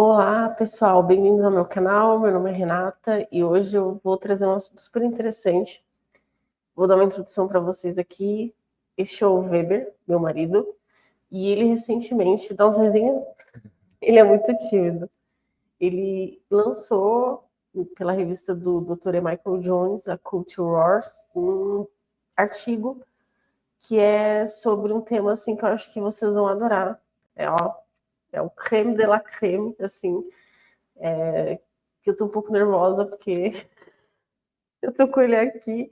Olá, pessoal, bem-vindos ao meu canal. Meu nome é Renata e hoje eu vou trazer um assunto super interessante. Vou dar uma introdução para vocês aqui. Este é o Weber, meu marido, e ele recentemente, dá um resenha, ele é muito tímido. Ele lançou pela revista do Dr. Michael Jones, a Culture Wars, um artigo que é sobre um tema assim que eu acho que vocês vão adorar. É o creme de la creme, assim. Que eu tô um pouco nervosa porque eu tô com ele aqui,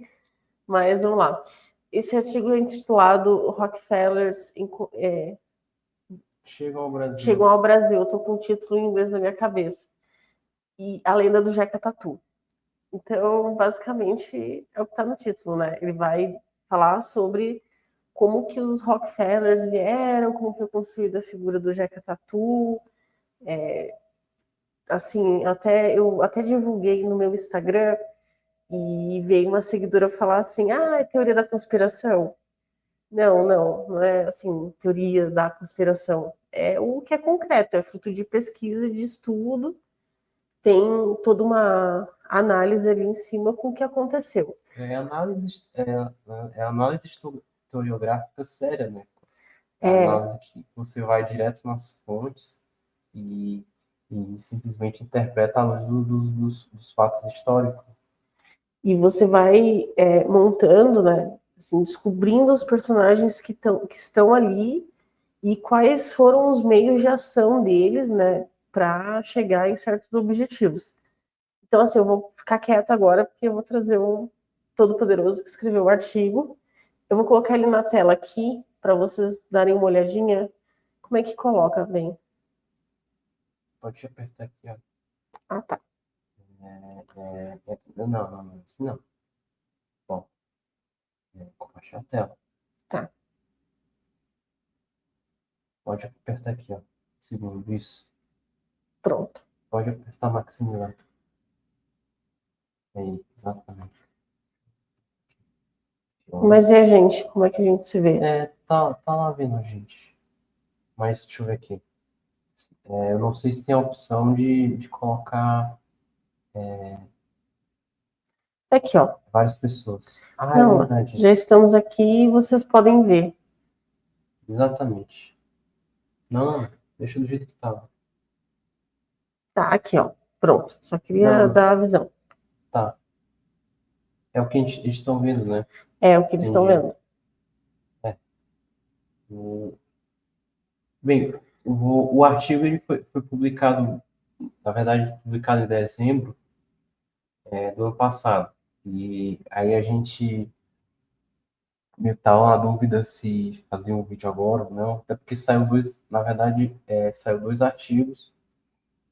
mas vamos lá. Esse artigo é intitulado Rockefellers Chegam ao Brasil. Chegam ao Brasil. Eu tô com o título em inglês na minha cabeça. E a lenda do Jeca Tatu. Então, basicamente, é o que está no título, né? Ele vai falar sobre como que os Rockefellers vieram, como foi construída a figura do Jeca Tatu. Assim, eu até divulguei no meu Instagram e veio uma seguidora falar assim: ah, é teoria da conspiração. Não é assim, teoria da conspiração. É o que é concreto, é fruto de pesquisa, de estudo, tem toda uma análise ali em cima com o que aconteceu. É análise historiográfica séria, né? É a É, análise que você vai direto nas fontes e, e simplesmente interpreta à luz dos fatos históricos. e você vai montando, né? Assim, descobrindo os personagens que estão ali e quais foram os meios de ação deles, né? Para chegar em certos objetivos. Então, assim, eu vou ficar quieta agora, porque eu vou trazer um todo-poderoso que escreveu o artigo. Eu vou colocar ele na tela aqui, para vocês darem uma olhadinha. Como é que coloca bem? Pode apertar aqui, ó. Ah, tá. Não, assim não. Bom, compartilhar a tela. Tá. Pode apertar aqui, ó. Segundo isso. Pronto. Pode apertar Maximilar. Aí, exatamente. Mas e a gente? Como é que a gente se vê? Tá lá vendo, gente. Mas deixa eu ver aqui. Eu não sei se tem a opção de colocar Tá aqui, ó. várias pessoas. Ah, é Não, verdade. já estamos aqui e vocês podem ver. Exatamente. Não, deixa do jeito que tava. Tá, aqui, ó. Pronto. Só queria Não, dar a visão. tá. É o que eles estão vendo, né? É o que eles estão Entendi. vendo. É. O- Bem, o artigo ele foi publicado, na verdade, publicado em dezembro, do ano passado. E aí a gente estava na dúvida se fazia um vídeo agora ou não, até porque na verdade, saiu dois artigos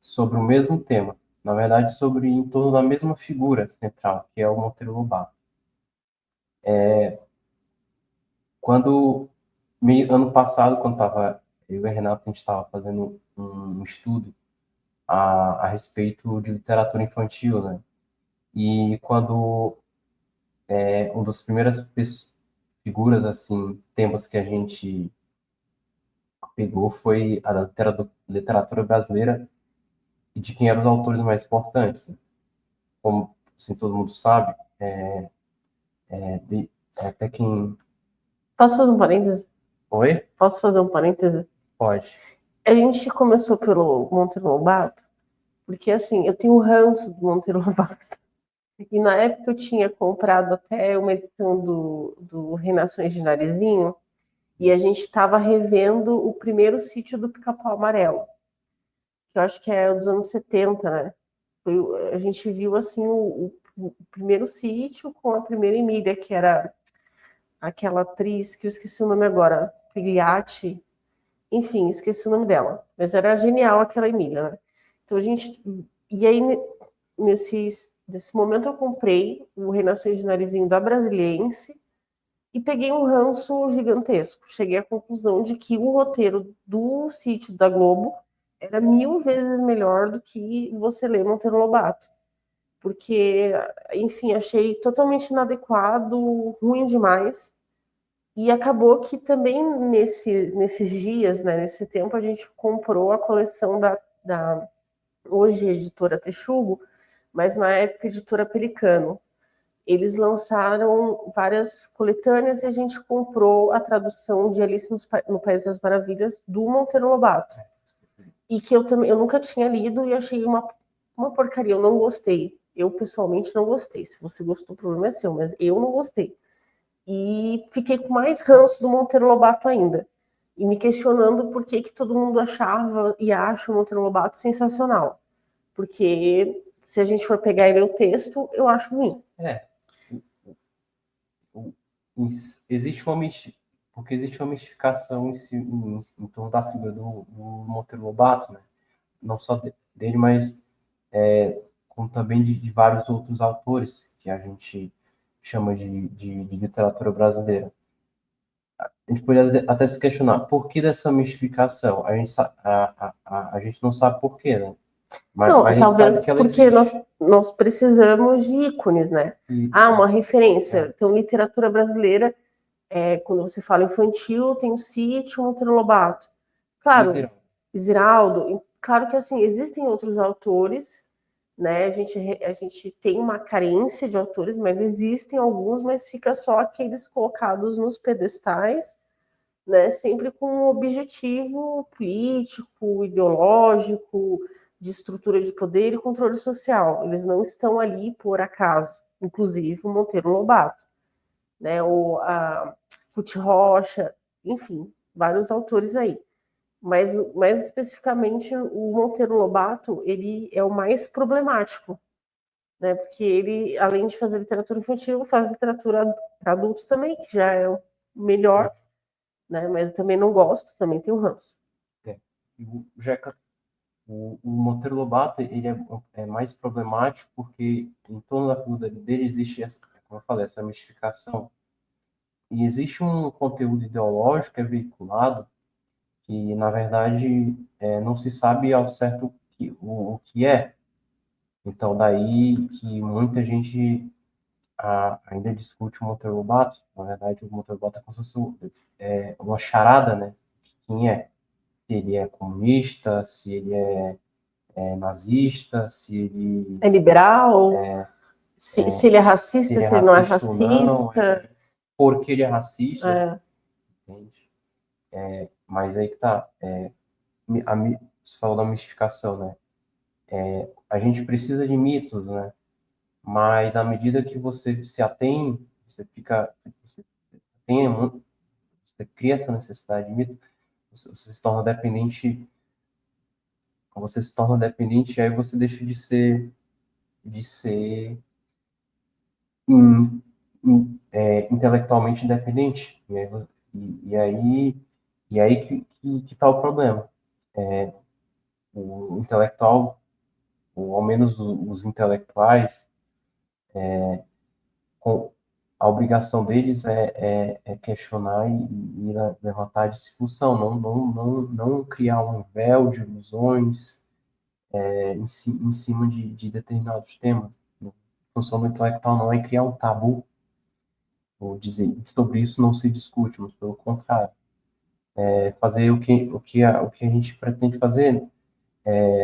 sobre o mesmo tema. Na verdade, sobre em torno da mesma figura central, que é o Monteiro Lobato. Quando, ano passado, quando estava eu e a Renata, a gente estava fazendo um estudo a respeito de literatura infantil, né? E quando uma das primeiras figuras, assim, temas que a gente pegou foi a da literatura brasileira e de quem eram os autores mais importantes, né? Como assim, todo mundo sabe, até quem. Posso fazer um parêntese? Oi? Posso fazer um parêntese? Pode. A gente começou pelo Monteiro Lobato, porque assim, eu tenho o ranço do Monteiro Lobato. E na época eu tinha comprado até uma edição do Reinações de Narizinho, e a gente estava revendo o primeiro sítio do Pica-Pau Amarelo, que eu acho que é dos anos 70, né? A gente viu assim o primeiro sítio com a primeira Emília, que era aquela atriz que eu esqueci o nome agora, Pigliatti, enfim, esqueci o nome dela, mas era genial aquela Emília, né? Então a gente. E aí, nesse momento, eu comprei o Reinações de Narizinho da Brasiliense e peguei um ranço gigantesco. Cheguei à conclusão de que o roteiro do sítio da Globo era 1000 vezes melhor do que você ler Monteiro Lobato. Porque, enfim, achei totalmente inadequado, ruim demais. E acabou que também nesses dias, né, nesse tempo, a gente comprou a coleção da hoje editora Texugo, mas na época editora Pelicano. Eles lançaram várias coletâneas e a gente comprou a tradução de Alice no País das Maravilhas do Monteiro Lobato. E que eu nunca tinha lido e achei uma porcaria, eu não gostei. Eu, pessoalmente, não gostei. Se você gostou, o problema é seu, mas eu não gostei. E fiquei com mais ranço do Monteiro Lobato ainda. E me questionando por que todo mundo achava e acha o Monteiro Lobato sensacional. Porque se a gente for pegar e ler o texto, eu acho ruim. Existe uma porque existe uma mistificação em torno da figura do Monteiro Lobato, né? Não só dele, mas como também de vários outros autores que a gente chama de literatura brasileira. A gente poderia até se questionar por que dessa mistificação. A gente não sabe por quê, né? Não, Mas a gente sabe talvez que ela porque existe. nós precisamos de ícones, né? Uma referência. Então, literatura brasileira, quando você fala infantil, tem o Sítio, o Monteiro Lobato. Claro, Ziraldo. Claro que, assim, existem outros autores, né? A gente tem uma carência de autores, mas existem alguns, mas fica só aqueles colocados nos pedestais, né? Sempre com um objetivo político, ideológico, de estrutura de poder e controle social. Eles não estão ali por acaso, inclusive o Monteiro Lobato, né? O a Ruth Rocha, enfim, vários autores aí. Mas mais especificamente o Monteiro Lobato, ele é o mais problemático, né? Porque ele, além de fazer literatura infantil, faz literatura para adultos também, que já é o melhor, né? Mas eu também não gosto, também tenho ranço. O Monteiro Lobato ele é mais problemático porque em torno da figura dele existe essa, como eu falei, essa mistificação. E existe um conteúdo ideológico que é veiculado que, na verdade, não se sabe ao certo o que é. Então, daí que muita gente ainda discute o Monteiro Lobato. Na verdade, o Monteiro Lobato é como se fosse uma charada, né? Quem é? Se ele é comunista, se ele é nazista, se ele é liberal, se ele é racista, se ele não é racista. Não, porque ele é racista, entende? Mas aí que tá. Você falou da mistificação, né? A gente precisa de mitos, né? Mas à medida que você se atém, você tem, você cria essa necessidade de mito, você se torna dependente, e aí você deixa de ser intelectualmente independente. E aí que tá o problema. O intelectual, ou ao menos os intelectuais, a obrigação deles é questionar e levantar a discussão, não criar um véu de ilusões em cima de determinados temas. A função do intelectual não é criar um tabu, ou dizer sobre isso não se discute, mas pelo contrário, fazer o que a gente pretende fazer.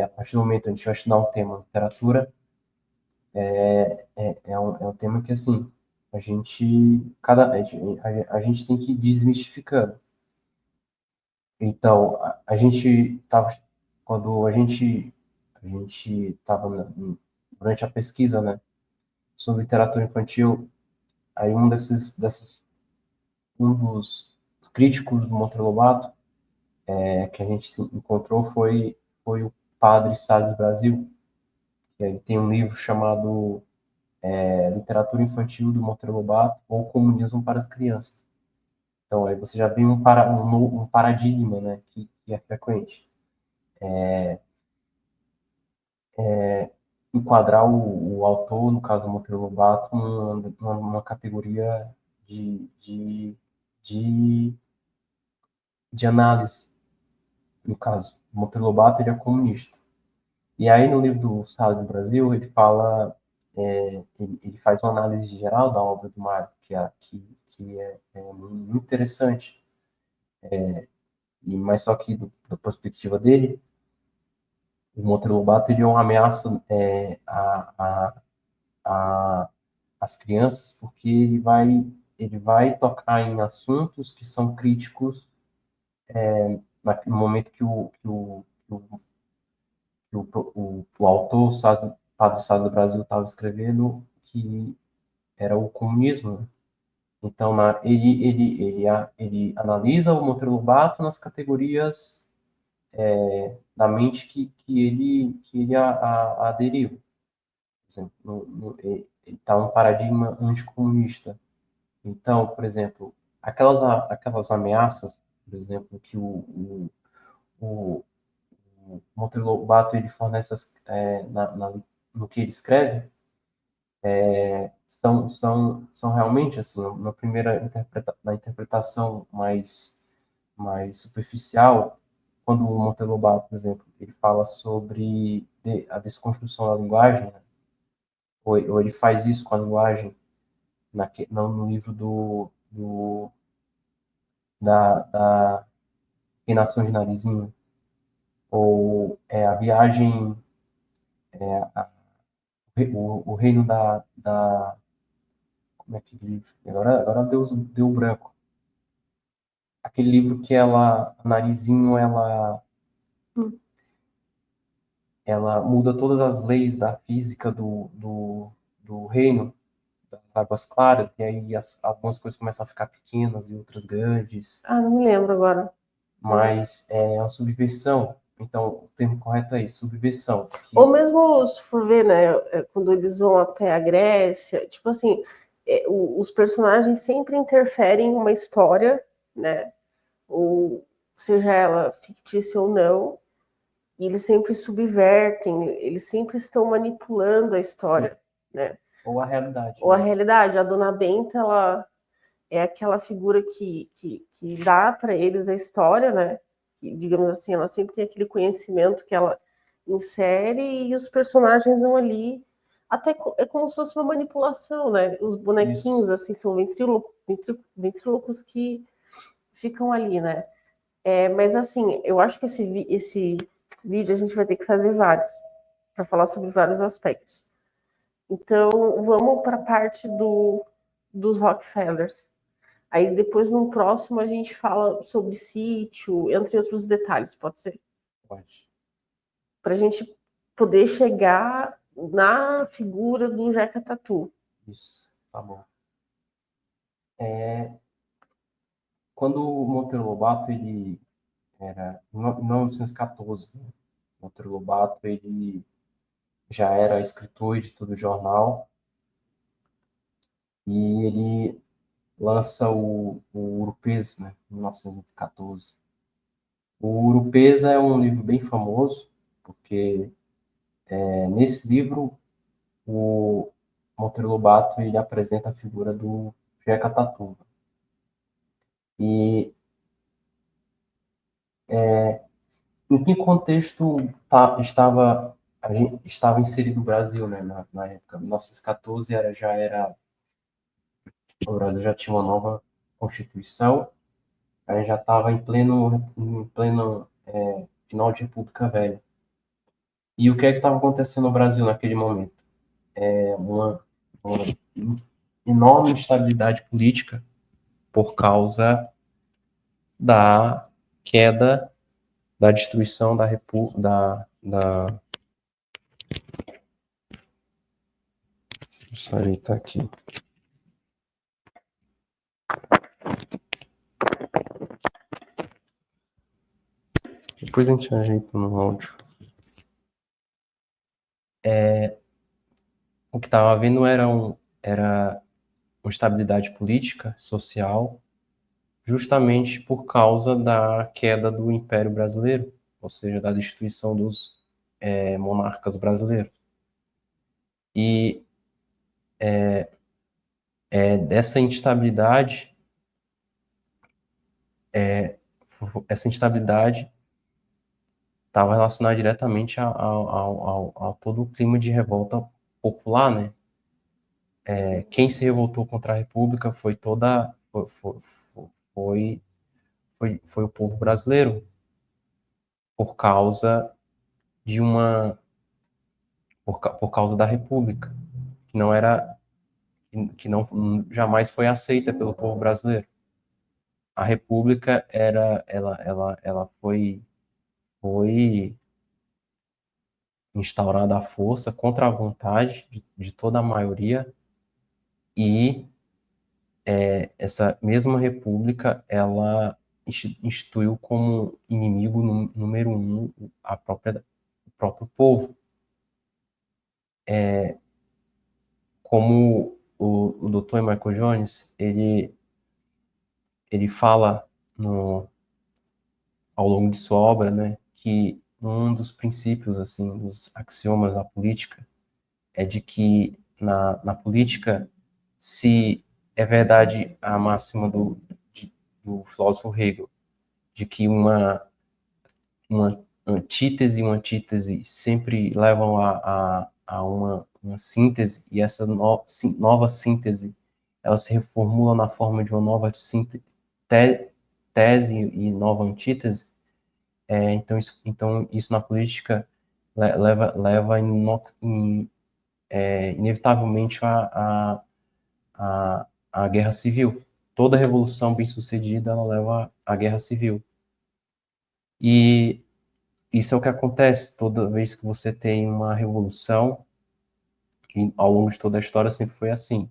A partir do momento que a gente vai estudar um tema, literatura, é um tema que, assim, a gente tem que ir desmistificando. Então, a gente estava, quando a gente estava durante a pesquisa, né, sobre literatura infantil, aí um dos críticos do Monteiro Lobato, que a gente se encontrou foi o padre Salles Brasil, que ele tem um livro chamado Literatura Infantil do Monteiro Lobato ou Comunismo para as Crianças. Então, aí você já vê um paradigma, né, que é frequente. Enquadrar o autor, no caso Monteiro Lobato, numa categoria de, de análise. No caso, Monteiro Lobato ele é comunista. E aí, no livro do Salles Brasil, ele fala, ele faz uma análise geral da obra do Mário, que é muito interessante. Mas só que, da perspectiva dele, o Monteiro Lobato ele é uma ameaça a, às crianças, porque ele vai tocar em assuntos que são críticos no momento que o autor, Padre Sá do Brasil, estava escrevendo, que era o comunismo, né? Então, ele analisa o Monteiro Lobato nas categorias da mente que ele aderiu. Por exemplo, ele está num paradigma anticomunista. Então, por exemplo, aquelas ameaças, por exemplo, que o Monteiro Lobato ele fornece no que ele escreve, são realmente assim, na primeira na interpretação mais superficial, quando o Monteiro Lobato, por exemplo, ele fala sobre a desconstrução da linguagem, né? Ou ele faz isso com a linguagem não no livro da Reinação de Narizinho, ou a viagem, o reino como é que livro? Agora deu branco. Aquele livro que Narizinho, Hum. ela muda todas as leis da física do reino, das águas claras, e aí algumas coisas começam a ficar pequenas e outras grandes, Ah, não me lembro agora. mas é uma subversão. Então, o termo correto é isso, subversão. Ou mesmo, se for ver, né, quando eles vão até a Grécia, tipo assim, os personagens sempre interferem em uma história, né, ou seja ela fictícia ou não, e eles sempre subvertem, eles sempre estão manipulando a história, né? Ou a realidade. Ou a realidade. A Dona Benta, ela é aquela figura que dá para eles a história, né? Que, digamos assim, ela sempre tem aquele conhecimento que ela insere e os personagens vão ali. Até é como se fosse uma manipulação, né? Os bonequinhos, Isso. assim, são ventrílocos que ficam ali, né? Mas, assim, eu acho que esse vídeo a gente vai ter que fazer vários, para falar sobre vários aspectos. Então, vamos para a parte dos Rockefellers. Aí depois, no próximo, a gente fala sobre sítio, entre outros detalhes, pode ser? Pode. Para a gente poder chegar na figura do Jeca Tatu. Isso, tá bom. Quando o Monteiro Lobato, ele era em 1914, né? O Monteiro Lobato, ele já era escritor, editor do jornal, e ele lança o Urupês, né, em 1914. O Urupês é um livro bem famoso, porque nesse livro o Monteiro Lobato ele apresenta a figura do Jeca Tatu. E em que contexto a gente estava inserido o Brasil, né, na época? 1914 o Brasil já tinha uma nova Constituição, a gente já estava em pleno final de República Velha. E o que é que estava acontecendo no Brasil naquele momento? Uma enorme instabilidade política por causa da queda, da destruição da República, Deixa eu ajeitar aqui. Depois a gente ajeita no áudio. O que estava havendo era uma estabilidade política, social, justamente por causa da queda do Império Brasileiro, ou seja, da destruição dos monarcas brasileiros. E dessa instabilidade, essa instabilidade estava relacionada diretamente ao todo o clima de revolta popular, né? Quem se revoltou contra a República foi o povo brasileiro, por causa de uma por causa da República, que não era que não jamais foi aceita pelo povo brasileiro. A República ela foi instaurada à força contra a vontade de toda a maioria e essa mesma república ela instituiu como inimigo número um o próprio povo, como o Dr. Michael Jones ele fala ao longo de sua obra, né, que um dos princípios assim dos axiomas da política é de que na política, se é verdade a máxima do filósofo Hegel, de que uma antítese e uma antítese sempre levam a uma síntese, e essa nova síntese ela se reformula na forma de uma nova tese e nova antítese. Então isso na política leva inevitavelmente a guerra civil. Toda revolução bem-sucedida ela leva à guerra civil. E isso é o que acontece toda vez que você tem uma revolução, e ao longo de toda a história sempre foi assim.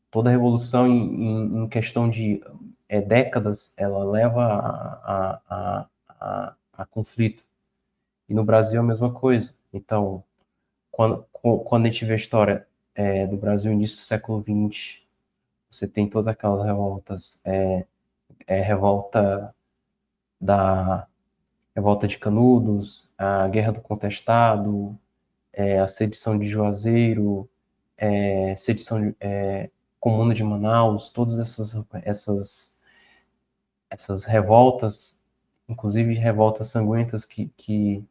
Toda revolução, em questão de décadas, ela leva a conflito. E no Brasil é a mesma coisa. Então, quando a gente vê a história do Brasil início do século XX, você tem todas aquelas revoltas, revolta da revolta de Canudos, a Guerra do Contestado, a sedição de Juazeiro, sedição de Comuna de Manaus, todas essas revoltas, inclusive revoltas sanguentas que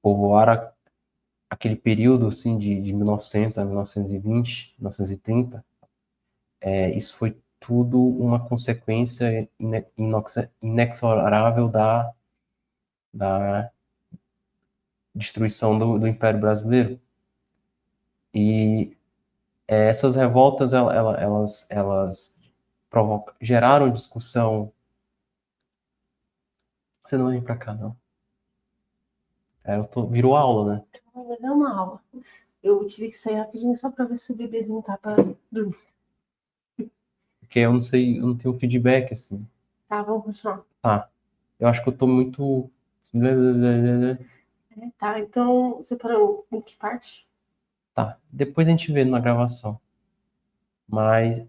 povoaram aquele período assim de 1900 a 1920, 1930, isso foi tudo uma consequência inexorável da destruição do Império Brasileiro. E essas revoltas elas geraram discussão. Você não vem para cá, não. Virou aula, né? Mas é uma aula. Eu tive que sair rapidinho só para ver se o bebezinho tá para dormir. Porque eu não sei, eu não tenho feedback, assim. Tá, vamos continuar. Tá. Eu acho que eu tô muito. Tá, então você parou em que parte? Tá. Depois a gente vê na gravação. Mas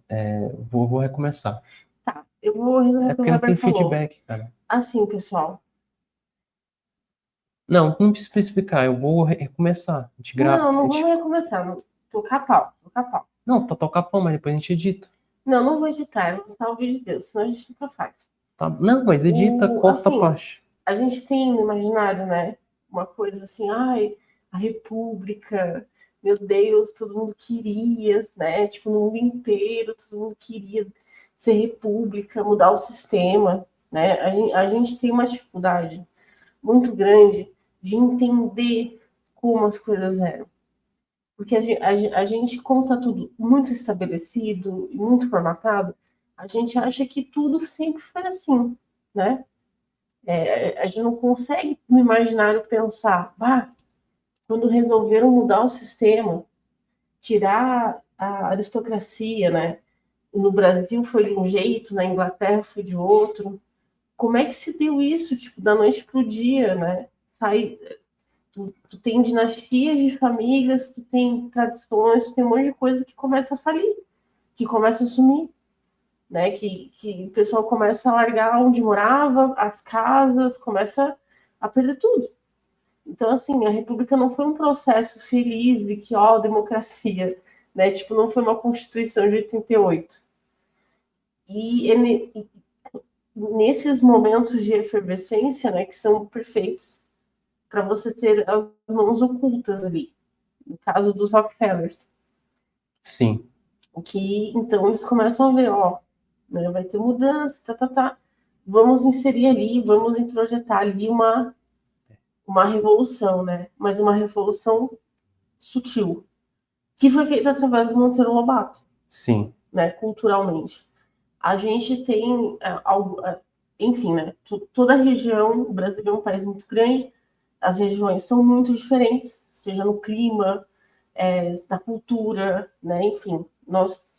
vou recomeçar. Tá, eu vou resumir o que o Porque não tem Herbert falou. feedback, cara. Assim, pessoal. Não precisa explicar. Eu vou recomeçar. A gente grava. Não vamos recomeçar. Não. Tocar pau, tocar pau. Não, tá tocar pão, mas depois a gente edita. Não vou editar, é lançar o vídeo de Deus, senão a gente nunca faz. Tá? Não, mas edita, corta a Assim, parte. a gente tem no imaginário, né? Uma coisa assim, ai, a República, meu Deus, todo mundo queria, né? Tipo, no mundo inteiro, todo mundo queria ser República, mudar o sistema, né? A gente tem uma dificuldade muito grande de entender como as coisas eram. Porque a gente, como está tudo muito estabelecido e muito formatado, a gente acha que tudo sempre foi assim, né? A gente não consegue no imaginário pensar, bah, quando resolveram mudar o sistema, tirar a aristocracia, né? No Brasil foi de um jeito, na Inglaterra foi de outro. Como é que se deu isso, tipo, da noite para o dia, né? Tu tem dinastias de famílias, tu tem tradições, tu tem um monte de coisa que começa a falir, que começa a sumir, né? Que o pessoal começa a largar onde morava, as casas, começa a perder tudo. Então, assim, a República não foi um processo feliz de que, ó, democracia, né? Tipo, não foi uma Constituição de 88. E nesses momentos de efervescência, né, que são perfeitos para você ter as mãos ocultas ali, no caso dos Rockefellers. Sim. Que então eles começam a ver, ó, né, vai ter mudança, tá. vamos inserir ali, vamos introjetar ali uma revolução, né? Mas uma revolução sutil, que foi feita através do Monteiro Lobato, Sim. né? Culturalmente. A gente tem enfim, né? Toda a região, o Brasil é um país muito grande, as regiões são muito diferentes, seja no clima, da cultura, né? Enfim, nós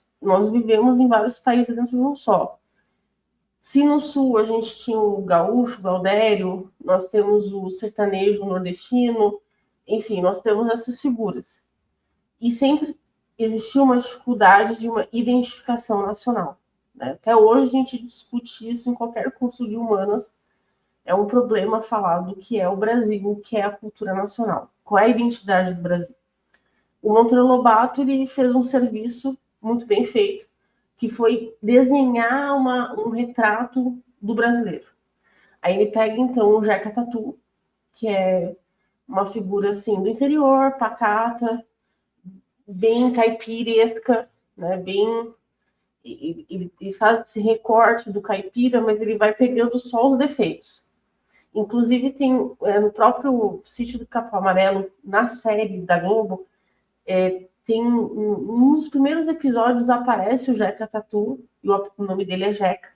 vivemos em vários países dentro de um só. Se no sul a gente tinha o gaúcho, o gaudério, nós temos o sertanejo nordestino, enfim, nós temos essas figuras. E sempre existiu uma dificuldade de uma identificação nacional, né? Até hoje a gente discute isso em qualquer curso de humanas. É um problema falar do que é o Brasil, o que é a cultura nacional, qual é a identidade do Brasil. O Monteiro Lobato ele fez um serviço muito bem feito, que foi desenhar um retrato do brasileiro. Aí ele pega então o Jeca Tatu, que é uma figura assim do interior, pacata, bem caipiresca, né? Bem, ele faz esse recorte do caipira, mas ele vai pegando só os defeitos. Inclusive tem no próprio Sítio do Capão Amarelo, na série da Globo, tem um dos primeiros episódios aparece o Jeca Tatu, e o nome dele é Jeca.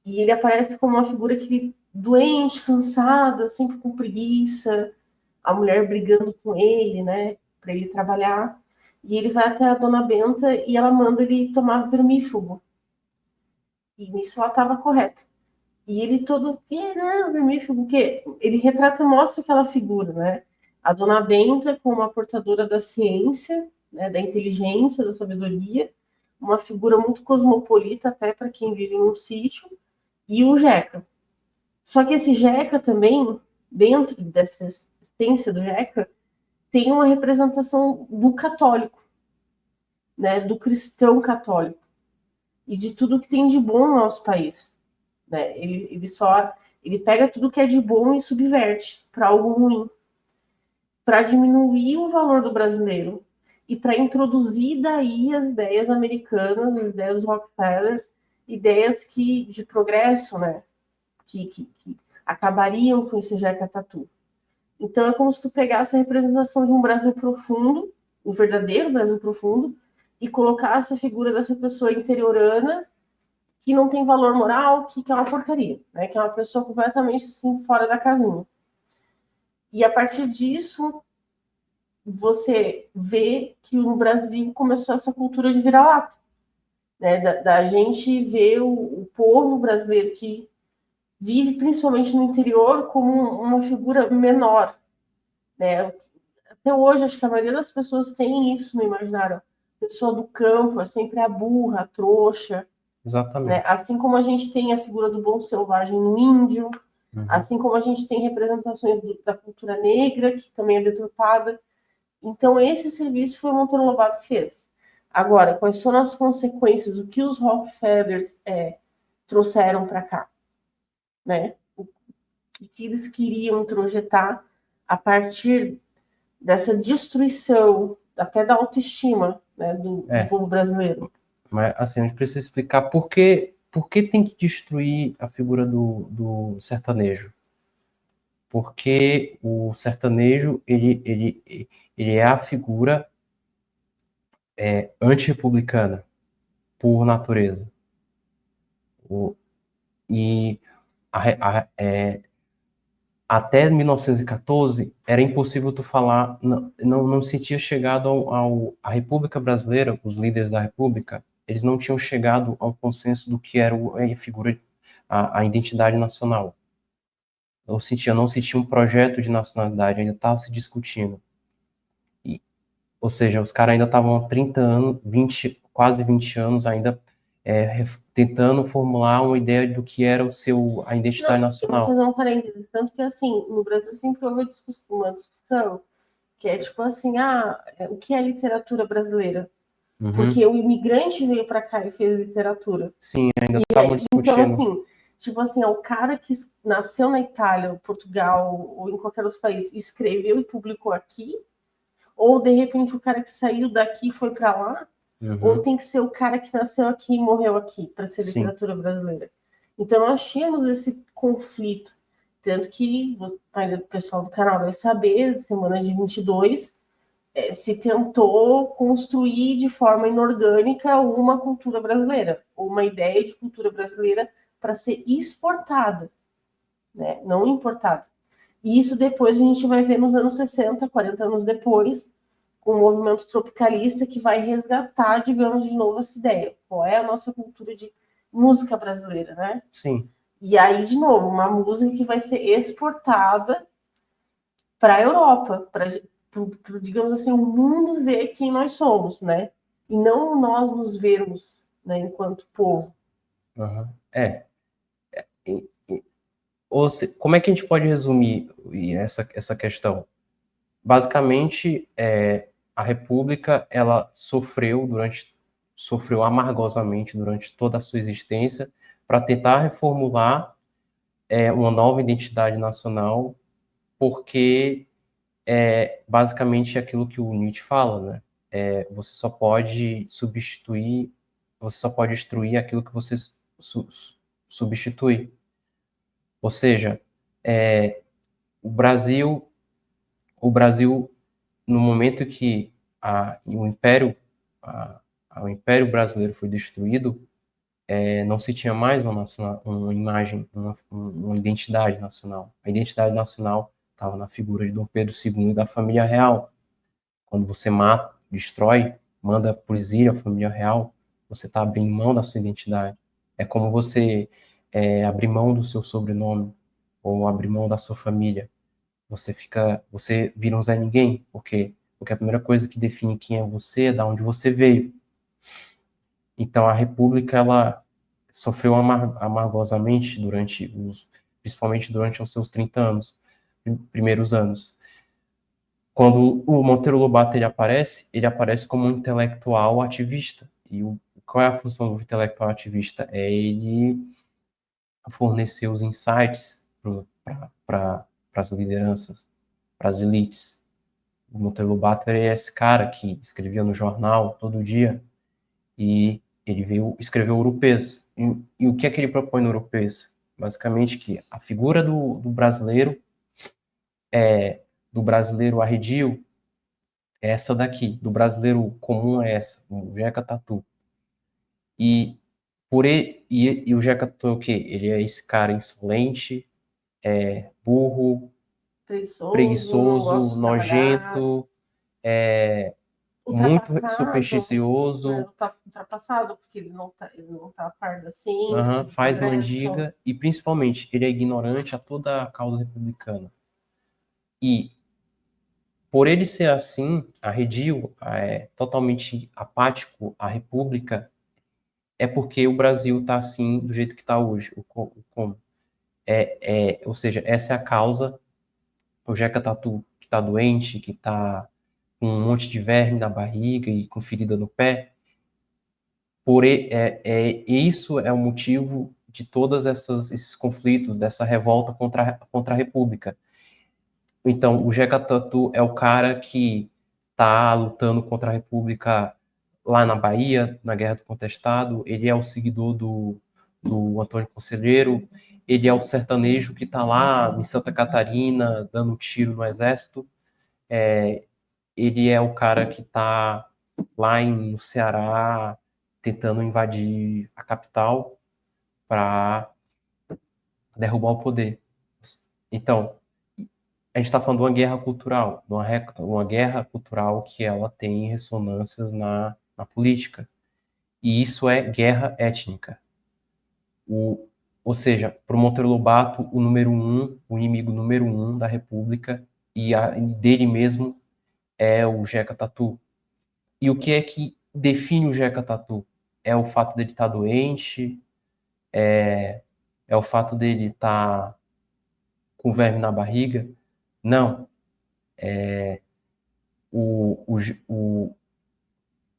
E ele aparece como uma figura que doente, cansada, sempre com preguiça, a mulher brigando com ele, né, para ele trabalhar. E ele vai até a Dona Benta e ela manda ele tomar vermífugo. E nisso ela estava correta. E ele todo, não, vermífugo, o quê? Ele retrata, mostra aquela figura, né? A Dona Benta como a portadora da ciência, né, da inteligência, da sabedoria, uma figura muito cosmopolita até para quem vive num sítio, e o Jeca. Só que esse Jeca também, dentro dessa essência do Jeca, tem uma representação do católico, né, do cristão católico, e de tudo que tem de bom no nosso país. Né? Ele pega tudo que é de bom e subverte para algo ruim, para diminuir o valor do brasileiro e para introduzir daí as ideias americanas, as ideias dos Rockefellers, ideias de progresso, né? Que acabariam com esse Jeca Tatu. Então é como se tu pegasse a representação de um Brasil profundo, o verdadeiro Brasil profundo, e colocasse a figura dessa pessoa interiorana que não tem valor moral, que é uma porcaria, né? Que é uma pessoa completamente assim fora da casinha. E a partir disso, você vê que no Brasil começou essa cultura de vira-lata, né? Da gente ver o povo brasileiro que vive principalmente no interior como uma figura menor, né? Até hoje, acho que a maioria das pessoas tem isso no imaginário. A pessoa do campo é sempre a burra, a trouxa. Né? Exatamente. Assim como a gente tem a figura do bom selvagem no índio, Uhum. assim como a gente tem representações da cultura negra, que também é deturpada. Então, esse serviço foi o Monteiro Lobato que fez. Agora, quais foram as consequências, o que os Rockefellers trouxeram para cá? Né? O que eles queriam introjetar a partir dessa destruição, até da autoestima, né, do povo brasileiro. Mas, assim, a gente precisa explicar por que tem que destruir a figura do sertanejo. Porque o sertanejo, ele é a figura antirrepublicana, por natureza. E até 1914 era impossível tu falar, não se tinha chegado à República Brasileira, os líderes da República, eles não tinham chegado ao consenso do que era a figura, a identidade nacional. Não se tinha um projeto de nacionalidade, ainda estava se discutindo. Ou seja, os caras ainda estavam há 30 anos, quase 20 anos ainda tentando formular uma ideia do que era a identidade nacional. Vou fazer um parênteses, tanto que assim, no Brasil sempre houve uma discussão que é tipo assim, o que é literatura brasileira? Uhum. Porque o imigrante veio para cá e fez literatura. Sim, ainda estavam discutindo. Então, assim, tipo assim, o cara que nasceu na Itália, Portugal ou em qualquer outro país, escreveu e publicou aqui, ou de repente o cara que saiu daqui e foi para lá, ou tem que ser o cara que nasceu aqui e morreu aqui para ser literatura brasileira. Então, nós tínhamos esse conflito. Tanto que o pessoal do canal vai saber, semana de 22, se tentou construir de forma inorgânica uma cultura brasileira, ou uma ideia de cultura brasileira para ser exportada, né? Não importada. E isso depois a gente vai ver nos anos 60, 40 anos depois, com o movimento tropicalista que vai resgatar, digamos, de novo essa ideia. Qual é a nossa cultura de música brasileira, né? Sim. E aí, de novo, uma música que vai ser exportada para a Europa, para, digamos assim, o mundo ver quem nós somos, né? E não nós nos vermos, né, enquanto povo. Uhum. Como é que a gente pode resumir essa questão? Basicamente, a República ela sofreu amargosamente durante toda a sua existência para tentar reformular uma nova identidade nacional, porque basicamente é aquilo que o Nietzsche fala, né? Você só pode destruir aquilo que você substitui. Ou seja, o Brasil, o Brasil no momento que o Império Brasileiro foi destruído, não se tinha mais uma imagem, uma identidade nacional. A identidade nacional estava na figura de Dom Pedro II e da família real. Quando você mata, destrói, manda por exílio a família real, você está abrindo mão da sua identidade. É como você abrir mão do seu sobrenome ou abrir mão da sua família. Você vira um Zé Ninguém. Por quê? Porque a primeira coisa que define quem é você é da onde você veio. Então a República ela sofreu amargosamente principalmente durante os seus 30 anos, primeiros anos. Quando o Monteiro Lobato ele aparece como um intelectual ativista. E qual é a função do intelectual ativista? É ele fornecer os insights para as lideranças, para as elites. O Monteiro Lobato é esse cara que escrevia no jornal todo dia e ele escreveu Urupês. E o que é que ele propõe no Urupês? Basicamente que a figura do brasileiro arredio é essa daqui, do brasileiro comum é essa, o Jeca Tatu. E o Jeca Tatu é o quê? Ele é esse cara insolente, burro, Preguiçoso, não gosta preguiçoso, de trabalhar, nojento, muito ultrapassado, né? supersticioso, Ultrapassado, porque ele não tá a par da ciência, do faz progresso. mandiga e, principalmente, ele é ignorante a toda a causa republicana. E, por ele ser assim, arredio, totalmente apático à República, é porque o Brasil está assim, do jeito que está hoje. Como. Ou seja, essa é a causa. O Jeca Tatu, que está doente, que está com um monte de verme na barriga e com ferida no pé, isso é o motivo de todos esses conflitos, dessa revolta contra a República. Então, o Jeca Tatu é o cara que está lutando contra a República lá na Bahia, na Guerra do Contestado. Ele é o seguidor do Antônio Conselheiro. Ele é o sertanejo que está lá em Santa Catarina dando tiro no exército. Ele é o cara que está lá no Ceará tentando invadir a capital para derrubar o poder. Então, a gente está falando de uma guerra cultural, uma guerra cultural que ela tem ressonâncias na política. E isso é guerra étnica. Ou seja, para o Monteiro Lobato, o inimigo número um da República e dele mesmo é o Jeca Tatu. E o que é que define o Jeca Tatu? É o fato dele estar doente, é o fato dele estar com verme na barriga? Não. O, o, o,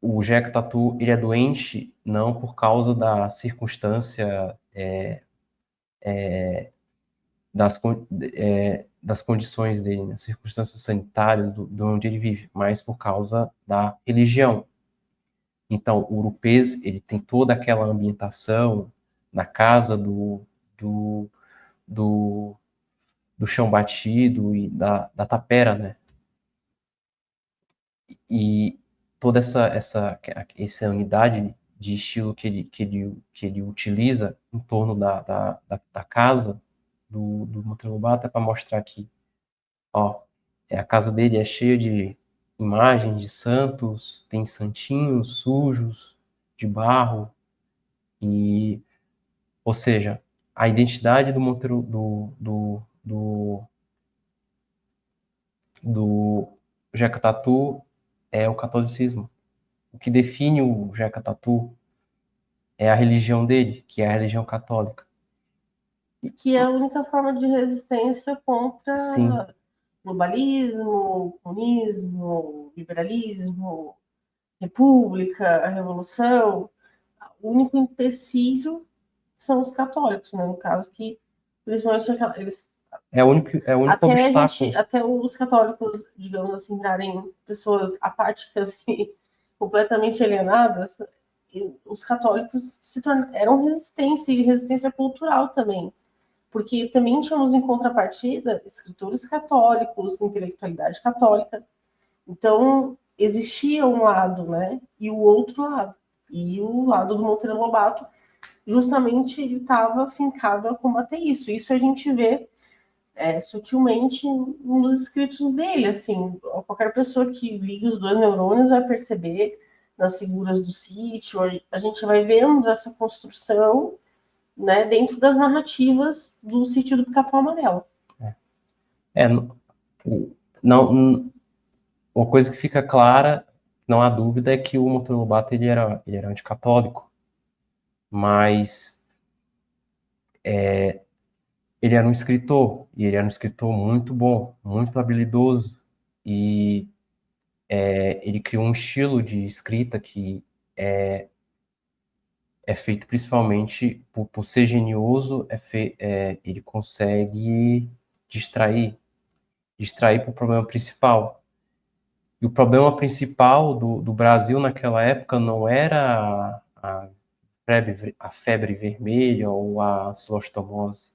o Jeca Tatu ele é doente não por causa da circunstância das, das condições dele, né, circunstâncias sanitárias do onde ele vive, mas por causa da religião. Então, o Urupês ele tem toda aquela ambientação na casa do, do, do chão batido e da tapera, né? E toda essa unidade de estilo que ele utiliza em torno da casa do Monteiro Lobato é para mostrar que, ó, a casa dele é cheia de imagens de santos, tem santinhos sujos, de barro, e, ou seja, a identidade do Monteiro, do Jeca Tatu é o catolicismo. O que define o Jeca Tatu é a religião dele, que é a religião católica. Que é a única forma de resistência Sim, contra globalismo, comunismo, liberalismo, república, a revolução. O único empecilho são os católicos, né? No caso que, principalmente, eles é o único até obstáculo. até os católicos, digamos assim, virarem pessoas apáticas e completamente alienadas, os católicos eram resistência e resistência cultural também, porque também tínhamos em contrapartida escritores católicos, intelectualidade católica. Então existia um lado, né, e o outro lado. E o lado do Monteiro Lobato, justamente, ele estava fincado a combater isso. Isso a gente vê sutilmente nos escritos dele, assim, qualquer pessoa que liga os dois neurônios vai perceber nas figuras do sítio, a gente vai vendo essa construção, né, dentro das narrativas do sítio do Pica-Pau Amarelo. Não, uma coisa que fica clara, não há dúvida, é que o Monteiro Lobato ele era anticatólico, mas ele era um escritor, e ele era um escritor muito bom, muito habilidoso, e ele criou um estilo de escrita que é feito principalmente por ser genioso, ele consegue distrair para o problema principal. E o problema principal do Brasil naquela época não era a febre vermelha ou a ancilostomose,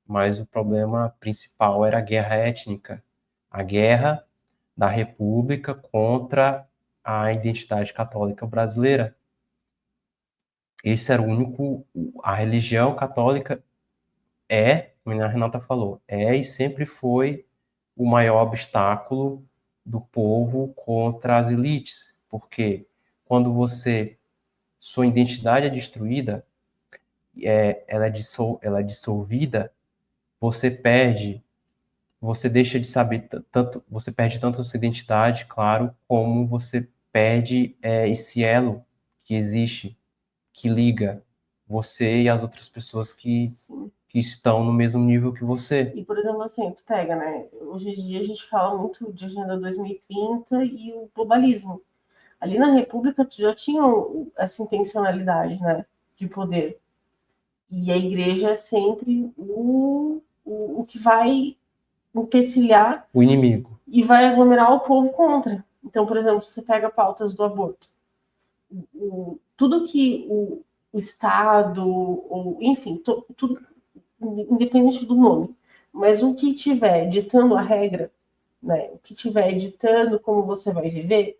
mas o problema principal era a guerra étnica, a guerra da República contra a identidade católica brasileira. Esse era o único, a religião católica como a Renata falou, e sempre foi o maior obstáculo do povo contra as elites, porque quando sua identidade é destruída, ela é dissolvida, você deixa de saber tanto, você perde tanto a sua identidade, claro, como você perde esse elo que existe, que liga você e as outras pessoas que estão no mesmo nível que você. E, por exemplo, assim, tu pega, né? Hoje em dia a gente fala muito de Agenda 2030 e o globalismo. Ali na República tu já tinha essa intencionalidade, né? De poder. E a igreja é sempre o que vai empecilhar o inimigo e vai aglomerar o povo contra. Então, por exemplo, você pega pautas do aborto. Tudo que o Estado, ou enfim, tudo, independente do nome, mas o que tiver ditando a regra, né, o que tiver ditando como você vai viver,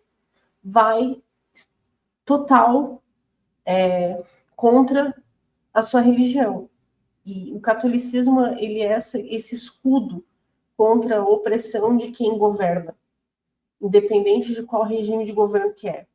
vai total contra a sua religião. E o catolicismo, ele é esse escudo contra a opressão de quem governa, independente de qual regime de governo que é.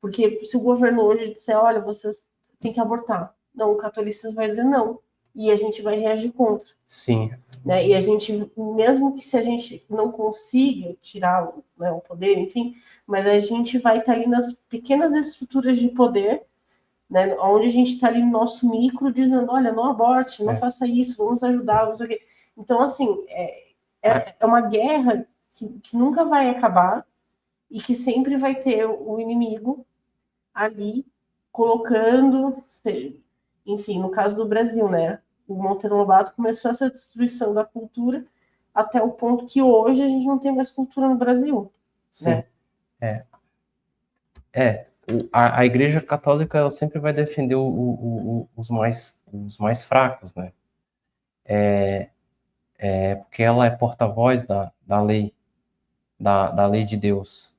Porque se o governo hoje disser, olha, vocês têm que abortar, não, o catolicismo vai dizer não, e a gente vai reagir contra. Sim. Né? E a gente, mesmo que se a gente não consiga tirar, né, o poder, enfim, mas a gente vai estar ali nas pequenas estruturas de poder, né, onde a gente está ali no nosso micro dizendo, olha, não aborte, não faça isso, vamos ajudar, não sei o quê. Então, assim, é uma guerra que nunca vai acabar e que sempre vai ter o inimigo ali colocando, enfim, no caso do Brasil, né? O Monteiro Lobato começou essa destruição da cultura até o ponto que hoje a gente não tem mais cultura no Brasil. Sim. Né? a Igreja Católica ela sempre vai defender os mais fracos, né? Porque ela é porta-voz da lei, da lei de Deus.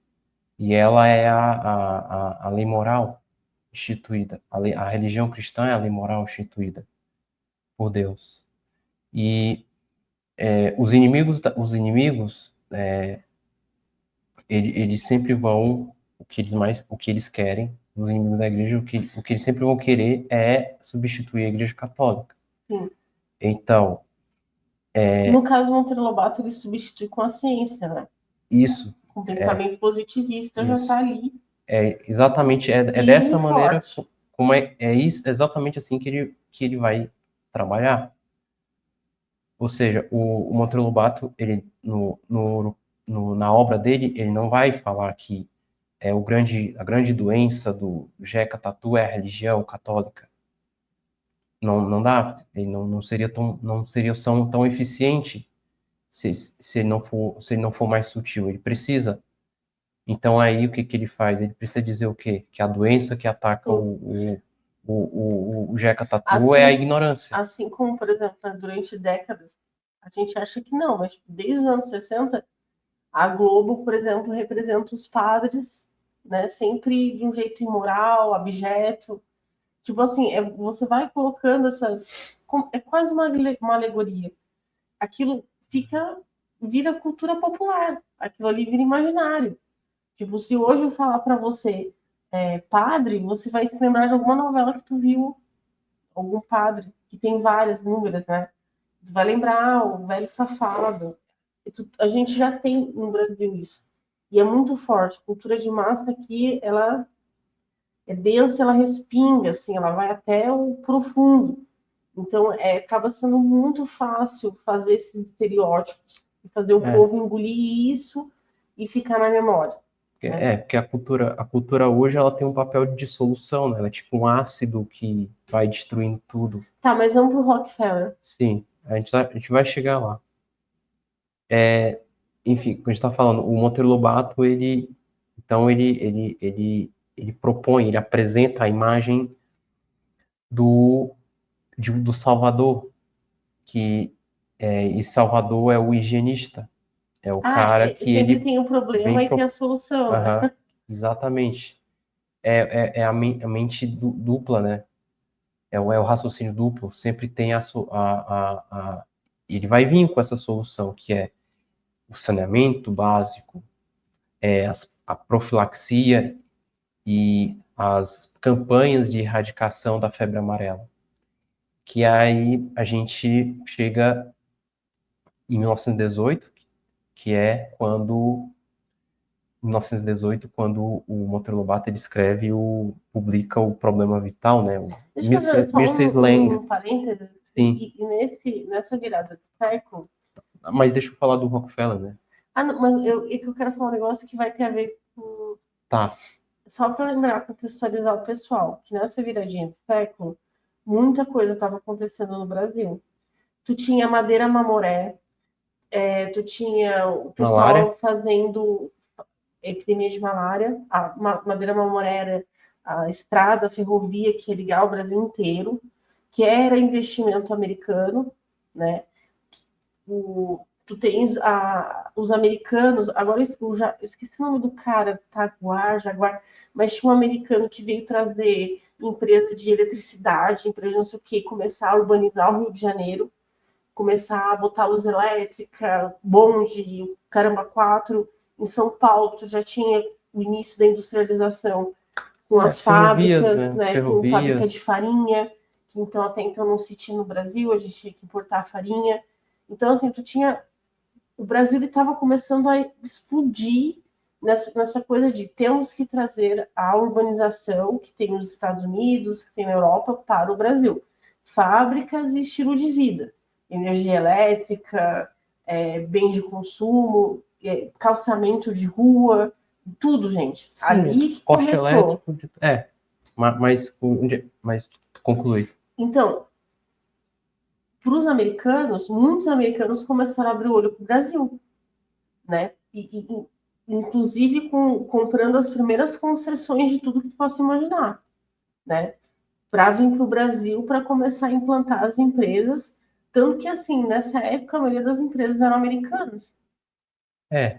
E ela é a lei moral instituída. A religião cristã é a lei moral instituída por Deus. E eles sempre vão, o que eles querem, os inimigos da igreja, o que eles sempre vão querer é substituir a igreja católica. Sim. Então, No caso do Monteiro Lobato, ele substitui com a ciência, né? isso. Com o pensamento positivista já Isso. está ali. Exatamente, é dessa maneira, como isso, exatamente assim que ele vai trabalhar. Ou seja, o Monteiro Lobato, ele, na obra dele, ele não vai falar que a grande doença do Jeca Tatu é a religião católica. Não dá, ele não seria tão eficiente se ele não for mais sutil. Ele precisa. Então aí o que ele faz? Ele precisa dizer o quê? Que a doença que ataca o Jeca Tatu é a ignorância. Assim como, por exemplo, durante décadas, a gente acha que não, mas desde os anos 60, a Globo, por exemplo, representa os padres, né, sempre de um jeito imoral, abjeto. Tipo assim, você vai colocando essas. É quase uma alegoria. Aquilo vira cultura popular. Aquilo ali vira imaginário. Tipo, se hoje eu falar para você padre, você vai se lembrar de alguma novela que tu viu, algum padre, que tem várias, inúmeras, né? Tu vai lembrar o velho safado. A gente já tem no Brasil isso. E é muito forte. A cultura de massa aqui, ela é densa, ela respinga, assim, ela vai até o profundo. Então, acaba sendo muito fácil fazer esses estereótipos e fazer o povo engolir isso e ficar na memória. Porque a cultura hoje ela tem um papel de dissolução, né? Ela é tipo um ácido que vai destruindo tudo. Tá, mas vamos pro Rockefeller. Sim, a gente vai chegar lá. Enfim, como a gente está falando, o Monteiro Lobato, então ele propõe, ele apresenta a imagem do Salvador, e Salvador é o higienista, é o cara que sempre tem um problema e tem a solução, né? Exatamente. A mente dupla, né? É o raciocínio duplo, sempre tem ele vai vir com essa solução, que é o saneamento básico, a profilaxia e as campanhas de erradicação da febre amarela. Que aí a gente chega em 1918, que é quando 1918, quando o Monteiro Lobato ele publica o Problema Vital, né? Deixa eu fazer só um parênteses. Sim. E nessa virada de século... Mas deixa eu falar do Rockefeller, né? Não, mas eu quero falar um negócio que vai ter a ver com... Tá. Só para lembrar, contextualizar o pessoal, que nessa viradinha de século, muita coisa estava acontecendo no Brasil. Tu tinha Madeira Mamoré, tu tinha o pessoal Malária. fazendo epidemia de malária. A Madeira Mamoré era a estrada, a ferrovia que ia ligar o Brasil inteiro, que era investimento americano, né? Tu tens os americanos, agora eu esqueci o nome do cara, Jaguar, mas tinha um americano que veio trazer empresa de eletricidade, empresa de não sei o que, começar a urbanizar o Rio de Janeiro, começar a botar luz elétrica, bonde, caramba, 4. Em São Paulo, tu já tinha o início da industrialização com as fábricas, né, com fábrica de farinha, que então até então não se tinha no Brasil, a gente tinha que importar a farinha. Então, assim, o Brasil estava começando a explodir nessa coisa de temos que trazer a urbanização que tem nos Estados Unidos, que tem na Europa, para o Brasil. Fábricas e estilo de vida. Energia elétrica, bens de consumo, calçamento de rua, tudo, gente. Sim, ali que começou. Mas conclui. Então, para os americanos, muitos americanos começaram a abrir o olho para o Brasil, né? inclusive comprando as primeiras concessões de tudo que tu possa imaginar, né? Para vir para o Brasil para começar a implantar as empresas. Tanto que, assim, nessa época, a maioria das empresas eram americanas.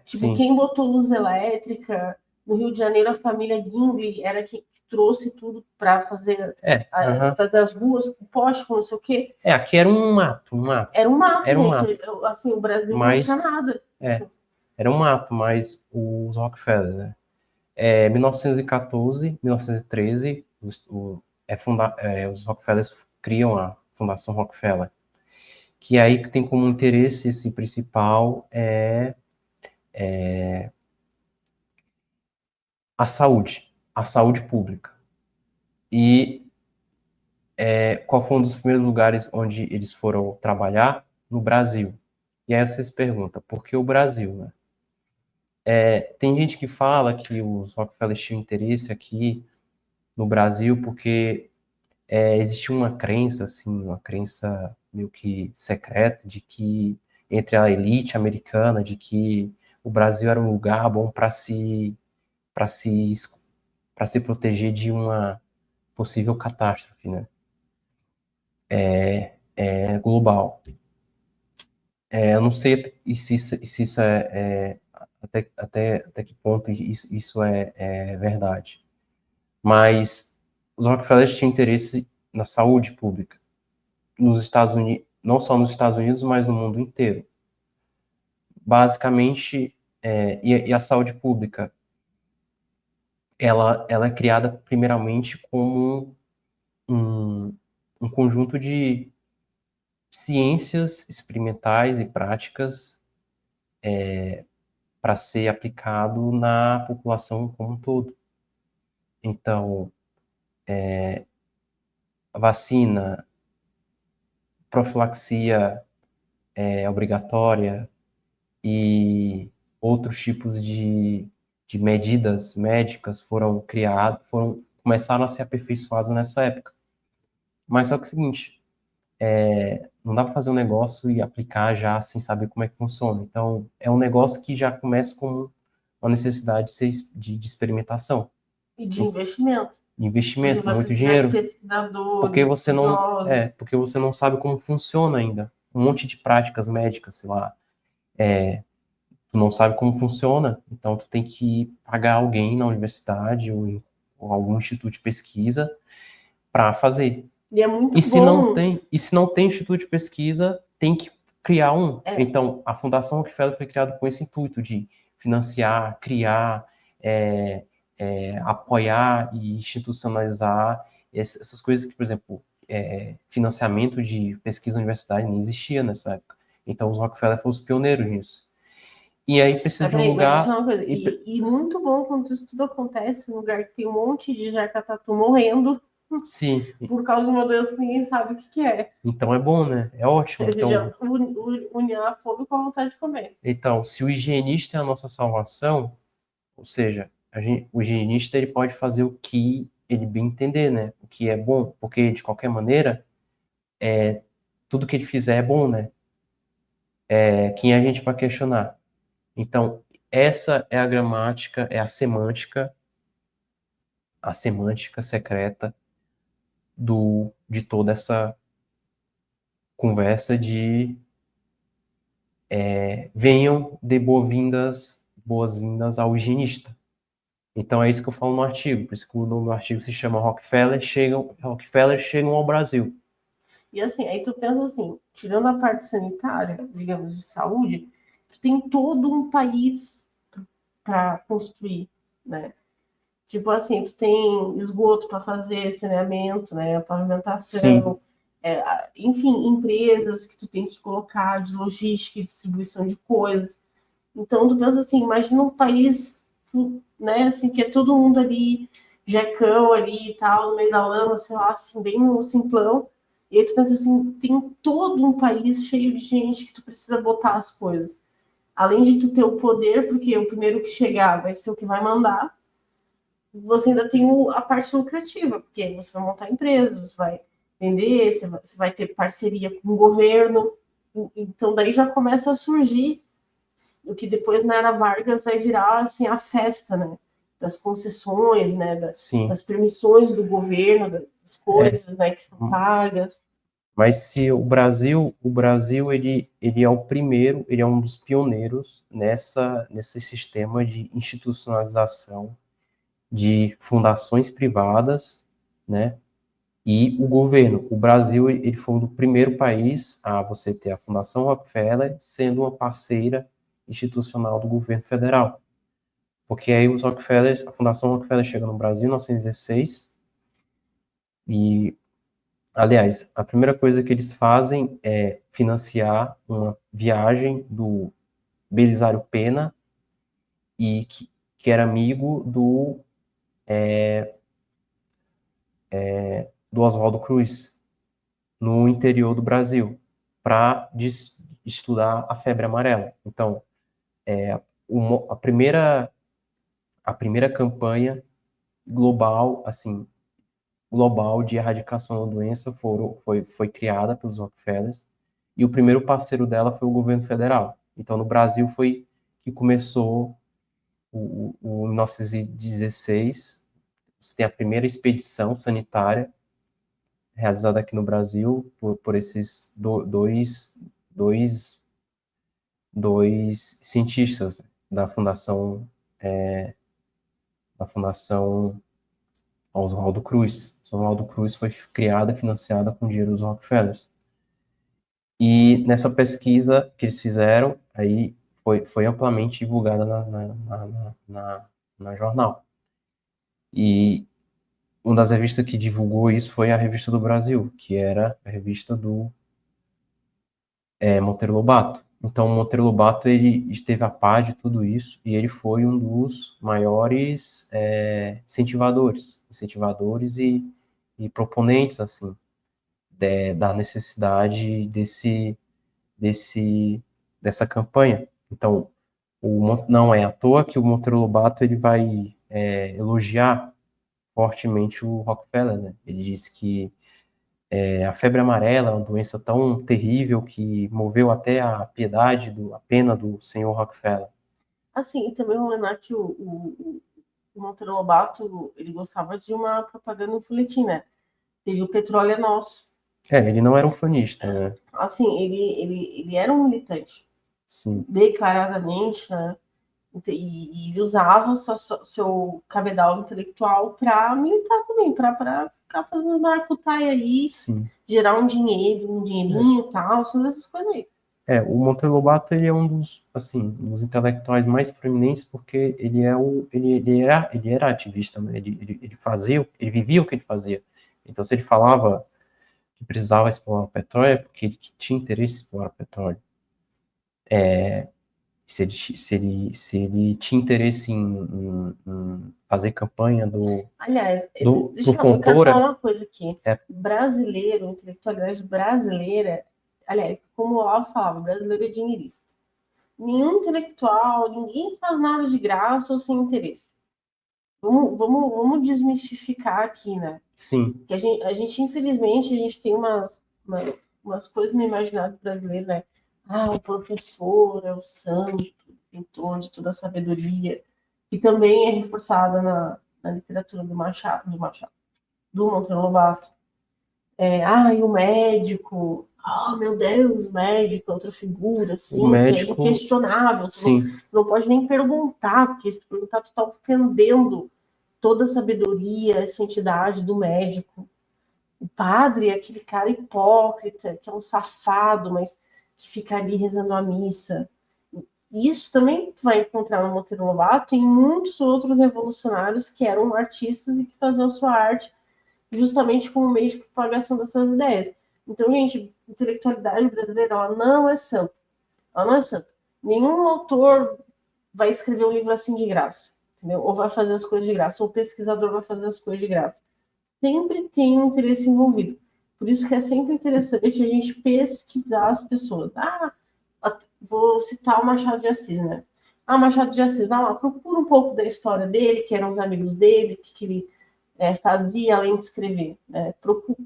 Tipo, sim. quem botou luz elétrica no Rio de Janeiro, a família Guingle era quem trouxe tudo para fazer, Aham. fazer as ruas com poste, com não sei o quê. Aqui era um mato, Era um mato, Era um gente. mato, Assim, o Brasil não tinha mas, nada. era um mato, mas os Rockefeller, né? 1914, 1913, os Rockefellers criam a Fundação Rockefeller, que aí tem como interesse esse principal a saúde pública. E qual foi um dos primeiros lugares onde eles foram trabalhar? No Brasil. E aí você se pergunta, por que o Brasil, né? Tem gente que fala que os Rockefeller tinham interesse aqui no Brasil porque existia uma crença, assim, uma crença meio que secreta de que entre a elite americana, de que o Brasil era um lugar bom para se para se proteger de uma possível catástrofe, né? Global. Eu não sei se isso até que ponto isso é verdade. Mas os Rockefellers tinham interesse na saúde pública nos Estados Unidos, não só nos Estados Unidos, mas no mundo inteiro. Basicamente, e a saúde pública, ela é criada primeiramente como um conjunto de ciências experimentais e práticas para ser aplicado na população como um todo. Então, a vacina, profilaxia obrigatória e outros tipos de medidas médicas começaram a ser aperfeiçoados nessa época. Mas só que é o seguinte, não dá para fazer um negócio e aplicar já sem saber como é que funciona. Então, é um negócio que já começa com uma necessidade de experimentação. E de investimento. Porque Investimento, vai muito precisar de dinheiro, pesquisadores, estudiosos. porque você não sabe como funciona ainda. Um monte de práticas médicas, sei lá, tu não sabe como funciona, então tu tem que pagar alguém na universidade ou algum instituto de pesquisa para fazer. E é muito bom. E se não tem instituto de pesquisa, tem que criar um. É, Então, a Fundação Rockefeller foi criada com esse intuito de financiar, criar, apoiar e institucionalizar essas coisas que, por exemplo, financiamento de pesquisa na universidade nem existia nessa época. Então, os Rockefeller foram os pioneiros nisso. E aí precisa mas de um peraí, mas deixa eu lugar. falar uma coisa. E muito bom quando isso tudo acontece num lugar que tem um monte de jacatatu morrendo Sim, por causa de uma doença que ninguém sabe o que é. então é bom, né? É ótimo. Ou seja, unir a fome com a vontade de comer. Então, se o higienista é a nossa salvação, ou seja, o higienista ele pode fazer o que ele bem entender, né? O que é bom, porque de qualquer maneira, tudo que ele fizer é bom, né? Quem é a gente para questionar? Então, essa é a gramática, é a semântica secreta de toda essa conversa de venham de boas-vindas ao higienista. Então é isso que eu falo no artigo, por isso que o nome do artigo se chama Rockefeller chegam ao Brasil. E assim, aí tu pensa assim, tirando a parte sanitária, digamos, de saúde, tu tem todo um país para construir, né? Tipo assim, tu tem esgoto para fazer saneamento, né? Sim, Pavimentação, enfim, empresas que tu tem que colocar de logística e distribuição de coisas. Então, tu pensa assim, imagina um país, né, assim, que é todo mundo ali, jecão ali e tal, no meio da lama, sei lá, assim, bem no simplão. E aí tu pensa assim, tem todo um país cheio de gente que tu precisa botar as coisas. Além de tu ter o poder, porque o primeiro que chegar vai ser o que vai mandar, você ainda tem a parte lucrativa, porque você vai montar empresas, você vai vender, você vai ter parceria com o governo. Então daí já começa a surgir o que depois na era Vargas vai virar assim a festa, né? Das concessões, né? Sim. Das permissões do governo, das coisas, né? Que são pagas. Mas se o Brasil ele é o primeiro, ele é um dos pioneiros nesse sistema de institucionalização de fundações privadas, né? E o governo. O Brasil ele foi o primeiro país a você ter a Fundação Rockefeller sendo uma parceira institucional do governo federal. Porque aí a Fundação Rockefeller chega no Brasil em 1916 e, aliás, a primeira coisa que eles fazem é financiar uma viagem do Belisário Pena e que era amigo do Oswaldo Cruz no interior do Brasil para estudar a febre amarela. Então, a primeira campanha global, assim, global de erradicação da doença foi criada pelos Rockefellers e o primeiro parceiro dela foi o governo federal. Então, no Brasil foi que começou o 1916, você tem a primeira expedição sanitária realizada aqui no Brasil por esses dois cientistas da Fundação Oswaldo Cruz. Oswaldo Cruz foi criada e financiada com dinheiro dos Rockefellers. E nessa pesquisa que eles fizeram, aí foi amplamente divulgada na jornal. E uma das revistas que divulgou isso foi a Revista do Brasil, que era a revista do Monteiro Lobato. Então, Monteiro Lobato ele esteve a par de tudo isso e ele foi um dos maiores incentivadores e proponentes assim da necessidade dessa campanha. Então, não é à toa que o Monteiro Lobato ele vai elogiar fortemente o Rockefeller, né? Ele disse que a febre amarela é uma doença tão terrível que moveu até a piedade, a pena do senhor Rockefeller. Assim, e também vou lembrar que o Monteiro Lobato, ele gostava de uma propaganda no folhetim, né? Teve o Petróleo é Nosso. Ele não era um fanista, né? Assim, ele era um militante. Sim. Declaradamente, né? E ele usava o seu cabedal intelectual para militar também, para ficar fazendo maracutaia aí, Sim. gerar um dinheirinho e tal, fazer essas coisas aí. O Monteiro Lobato ele é um dos intelectuais mais proeminentes porque ele era ativista, né? Ele vivia o que ele fazia. Então, se ele falava que precisava explorar o petróleo, é porque ele tinha interesse em explorar o petróleo. Se ele tinha interesse em fazer campanha Aliás, do eu quero falar Fontoura, uma coisa aqui. Brasileiro, intelectualidade brasileira, aliás, como o Olavo falava, brasileiro é dinheirista. Nenhum intelectual, ninguém faz nada de graça ou sem interesse. Vamos desmistificar aqui, né? sim, Que a gente infelizmente, a gente tem umas coisas no imaginário brasileiro, né? Ah, o professor é o santo, pintor de toda a sabedoria, que também é reforçada na literatura do Monteiro Lobato. E o médico, meu Deus, médico é outra figura, o assim, que é médico, inquestionável. sim, Tu não pode nem perguntar, porque se tu perguntar, tu tá ofendendo toda a sabedoria, essa entidade do médico. O padre é aquele cara hipócrita, que é um safado, mas que fica ali rezando a missa. Isso também tu vai encontrar no Monteiro Lobato e em muitos outros revolucionários que eram artistas e que faziam sua arte justamente como meio de propagação dessas ideias. Então, gente, a intelectualidade brasileira ela não é santa. Ela não é santa. Nenhum autor vai escrever um livro assim de graça, entendeu? Ou vai fazer as coisas de graça, ou o pesquisador vai fazer as coisas de graça. Sempre tem um interesse envolvido. Por isso que é sempre interessante a gente pesquisar as pessoas. Vou citar o Machado de Assis, né? Machado de Assis, vai lá, procura um pouco da história dele, que eram os amigos dele, que ele fazia além de escrever. Né?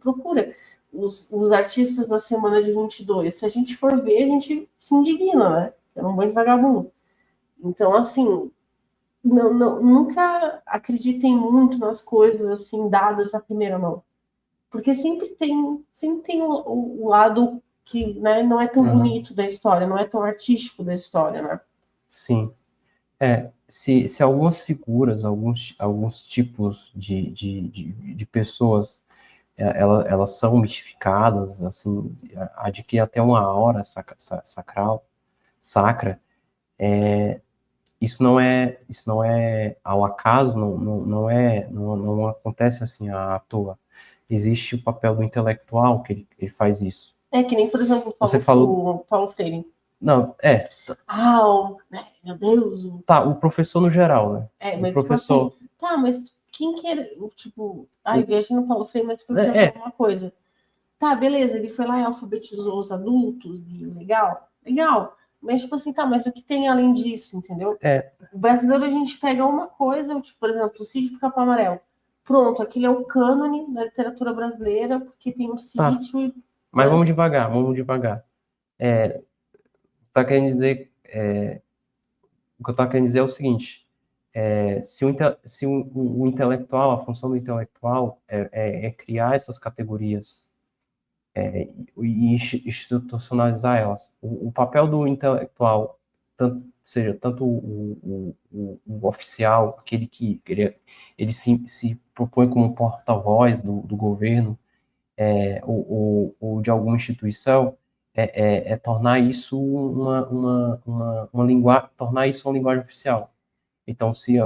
Procura os artistas da semana de 22. Se a gente for ver, a gente se indigna, né? É um bando de vagabundo. Então, assim, nunca acreditem muito nas coisas assim dadas à primeira mão, porque sempre tem o lado que, né, não é tão bonito da história, não é tão artístico da história, né? Sim. Se algumas figuras, alguns tipos de pessoas, elas são mitificadas, assim, adquire até uma aura sacral, sacra, isso não é ao acaso, não acontece assim à toa. Existe o papel do intelectual que ele faz isso. É que nem, por exemplo, Você falou, o Paulo Freire. não, Meu Deus. tá, o professor no geral, né? O Mas tipo assim, professor, tá, mas quem que era, tipo, o, viajei no Paulo Freire, mas eu queria é, falar uma coisa. Tá, beleza, ele foi lá e alfabetizou os adultos, e legal, legal. Mas, tipo assim, tá, mas o que tem além disso, entendeu? é, O brasileiro, a gente pega uma coisa, tipo, por exemplo, o Sítio do Capão Amarelo. Pronto, aquele é o cânone da literatura brasileira, porque tem um tá, sítio, e, mas né? vamos devagar, vamos devagar. Tá querendo dizer, o que eu estou querendo dizer é o seguinte: se o intelectual, a função do intelectual é criar essas categorias e institucionalizar elas. O papel do intelectual, tanto o oficial, aquele que ele se propõe como porta-voz do governo, ou de alguma instituição, tornar isso uma linguagem, tornar isso uma linguagem oficial. Então, se,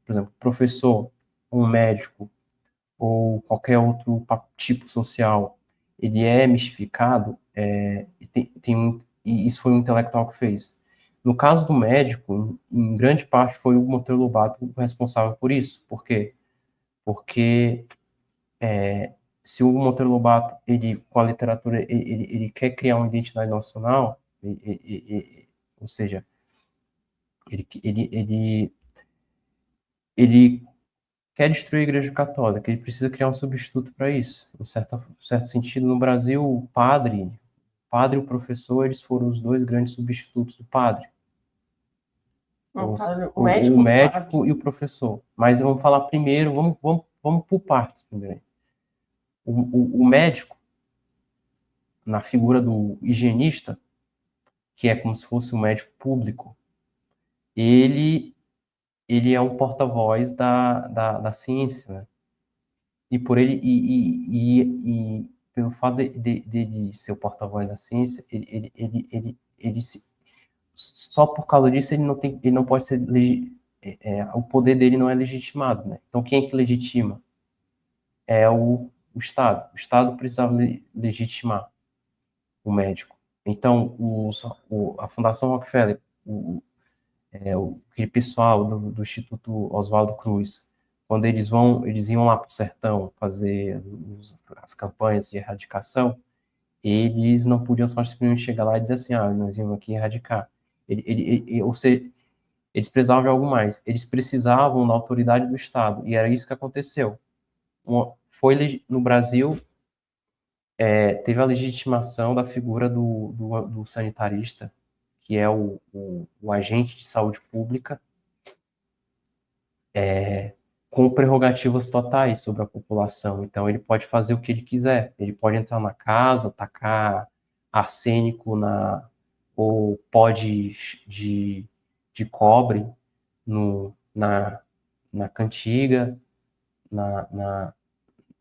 por exemplo, professor, um médico ou qualquer outro tipo social, ele é mistificado, e isso foi um intelectual que fez. No caso do médico, em grande parte foi o Monteiro Lobato o responsável por isso. Por quê? Porque se o Monteiro Lobato, ele, com a literatura, ele quer criar uma identidade nacional, ou seja, ele quer destruir a Igreja Católica, ele precisa criar um substituto para isso. Em certo sentido, no Brasil, o padre e o professor, eles foram os dois grandes substitutos do padre. O O médico do padre. médico e o professor. Mas vamos falar primeiro, vamos por partes primeiro. O médico, na figura do higienista, que é como se fosse um médico público, ele, ele é um porta-voz da ciência, né? E por ele e pelo fato de ser o porta-voz da ciência, só por causa disso ele não pode ser o poder dele não é legitimado, né? Então quem é que legitima? É o Estado. O Estado precisava legitimar o médico. Então a Fundação Rockefeller, aquele pessoal do Instituto Oswaldo Cruz, quando eles iam lá para o sertão fazer as campanhas de erradicação, eles não podiam só simplesmente chegar lá e dizer assim, nós vimos aqui erradicar. Ou seja, eles precisavam de algo mais. Eles precisavam da autoridade do Estado, e era isso que aconteceu. No Brasil, teve a legitimação da figura do sanitarista, que é o agente de saúde pública, com prerrogativas totais sobre a população. Então, ele pode fazer o que ele quiser. Ele pode entrar na casa, tacar arsênico ou pó de cobre na cantiga,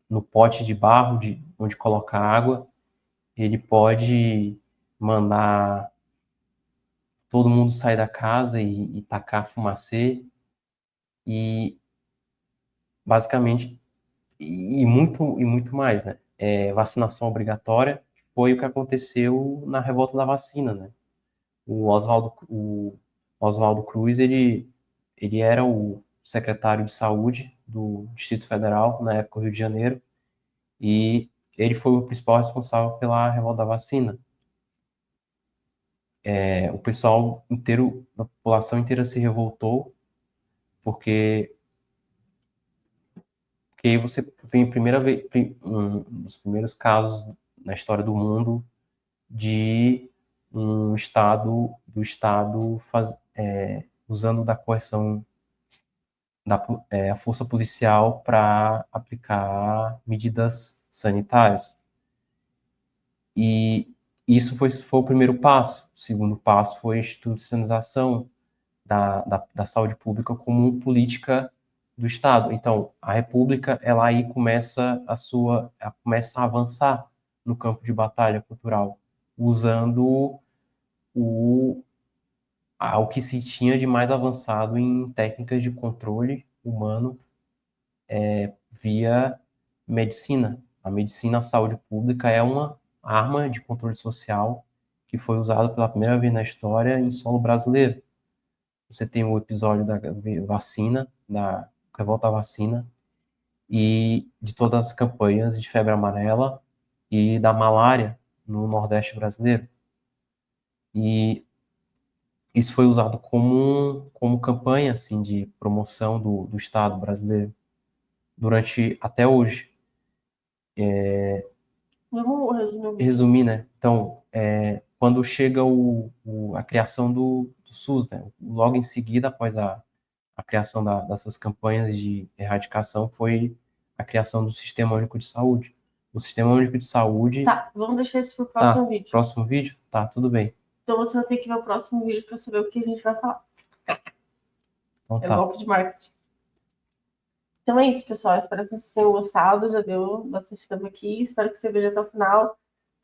no pote de barro onde colocar água. Ele pode mandar todo mundo sair da casa e tacar fumacê. E, basicamente, e muito mais, né? Vacinação obrigatória foi o que aconteceu na revolta da vacina, né? O Oswaldo Cruz, ele era o secretário de saúde do Distrito Federal, na época, do Rio de Janeiro, e ele foi o principal responsável pela revolta da vacina. O pessoal inteiro, a população inteira se revoltou, porque aí você vem a primeira vez, um dos primeiros casos na história do mundo de do Estado usando da coerção a força policial para aplicar medidas sanitárias. E isso foi o primeiro passo. O segundo passo foi a institucionalização da saúde pública como política do Estado. Então, a República, ela aí começa começa a avançar no campo de batalha cultural, usando o que se tinha de mais avançado em técnicas de controle humano via medicina. A medicina, a saúde pública é uma arma de controle social que foi usada pela primeira vez na história em solo brasileiro. Você tem o episódio da vacina, da revolta à vacina, e de todas as campanhas de febre amarela e da malária no Nordeste brasileiro. E isso foi usado como campanha assim, de promoção do Estado brasileiro durante até hoje. Vamos resumir o vídeo. Resumir, né? Então, quando chega a criação do SUS, né? Logo em seguida, após a criação dessas campanhas de erradicação, foi a criação do Sistema Único de Saúde. O Sistema Único de Saúde... Tá, vamos deixar isso pro próximo vídeo. Próximo vídeo? Tá, tudo bem. Então você vai ter que ver o próximo vídeo para saber o que a gente vai falar. Então, é golpe de marketing. Então é isso, pessoal. Espero que vocês tenham gostado. Já deu bastante tempo aqui. Espero que você veja até o final.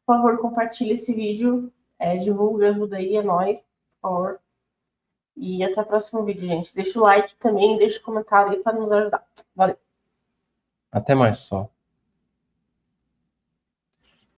Por favor, compartilhe esse vídeo. Divulga, ajuda aí, é nóis. Por favor. E até o próximo vídeo, gente. Deixa o like também, deixa o comentário aí para nos ajudar. Valeu. Até mais, pessoal.